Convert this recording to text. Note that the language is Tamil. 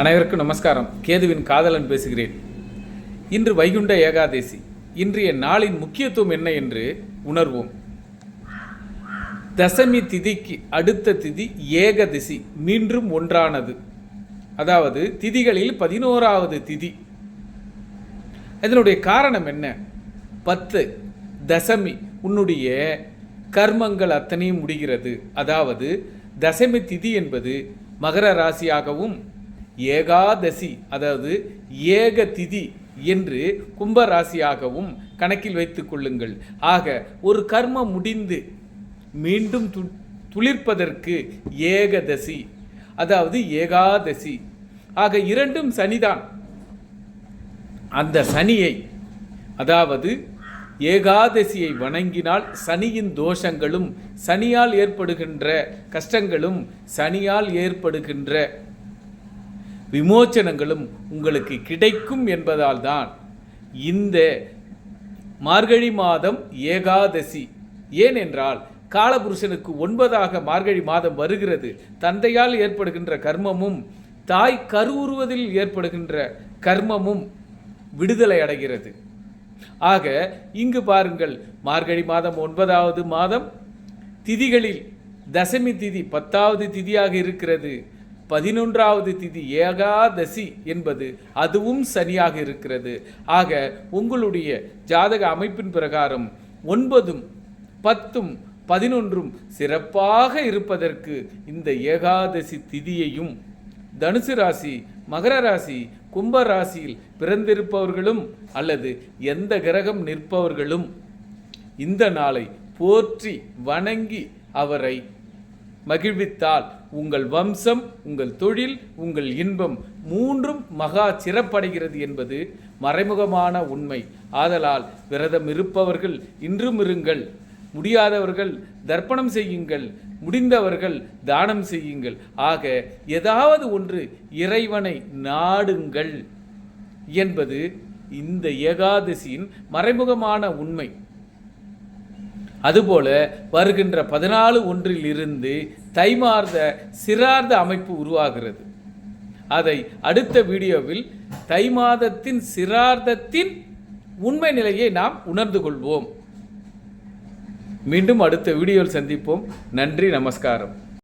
அனைவருக்கும் நமஸ்காரம். கேதுவின் காதலன் பேசுகிறேன். இன்று வைகுண்ட ஏகாதசி. இன்றைய நாளின் முக்கியத்துவம் என்ன என்று உணர்வோம். தசமி திதிக்கு அடுத்த திதி ஏகதசி, மீண்டும் ஒன்றானது. அதாவது திதிகளில் 11வது திதி. இதனுடைய காரணம் என்ன? 10 தசமி உன்னுடைய கர்மங்கள் அத்தனையும் முடிகிறது. அதாவது தசமி திதி என்பது மகர ராசியாகவும், ஏகாதசி அதாவது ஏக திதி என்று கும்பராசியாகவும் கணக்கில் வைத்துக் கொள்ளுங்கள். ஆக ஒரு கர்மம் முடிந்து மீண்டும் துளிர்ப்பதற்கு ஏகதசி அதாவது ஏகாதசி. ஆக இரண்டும் சனிதான். அந்த சனியை அதாவது ஏகாதசியை வணங்கினால் சனியின் தோஷங்களும், சனியால் ஏற்படுகின்ற கஷ்டங்களும், சனியால் ஏற்படுகின்ற விமோச்சனங்களும் உங்களுக்கு கிடைக்கும் என்பதால் தான் இந்த மார்கழி மாதம் ஏகாதசி. ஏனென்றால் காலபுருஷனுக்கு 9ஆக மார்கழி மாதம் வருகிறது. தந்தையால் ஏற்படுகின்ற கர்மமும், தாய் கருவுறுவதில் ஏற்படுகின்ற கர்மமும் விடுதலை அடைகிறது. ஆக இங்கு பாருங்கள், மார்கழி மாதம் 9வது மாதம், திதிகளில் தசமி திதி 10வது திதியாக இருக்கிறது. 11வது திதி ஏகாதசி என்பது அதுவும் சனியாக இருக்கிறது. ஆக உங்களுடைய ஜாதக அமைப்பின் பிரகாரம் 9ம் 10ம் 11ம் சிறப்பாக இருப்பதற்கு இந்த ஏகாதசி திதியையும், தனுசு ராசி, மகர ராசி, கும்ப ராசியில் பிறந்திருப்பவர்களும் அல்லது எந்த கிரகம் நிற்பவர்களும் இந்த நாளை போற்றி வணங்கி அவரை மகிழ்வித்தால் உங்கள் வம்சம், உங்கள் தொழில், உங்கள் இன்பம் மூன்றும் மகா சிறப்படைகிறது என்பது மறைமுகமான உண்மை. ஆதலால் விரதம் இருப்பவர்கள் இன்றும் இருங்கள், முடியாதவர்கள் தர்ப்பணம் செய்யுங்கள், முடிந்தவர்கள் தானம் செய்யுங்கள். ஆக ஏதாவது ஒன்று இறைவனை நாடுங்கள் என்பது இந்த ஏகாதசியின் மறைமுகமான உண்மை. அதுபோல வருகின்ற 14/1 தைமார்த சிரார்த்த அமைப்பு உருவாகிறது. அதை அடுத்த வீடியோவில் தை மாதத்தின் சிரார்த்தத்தின் உண்மை நிலையை நாம் உணர்ந்து கொள்வோம். மீண்டும் அடுத்த வீடியோவில் சந்திப்போம். நன்றி, நமஸ்காரம்.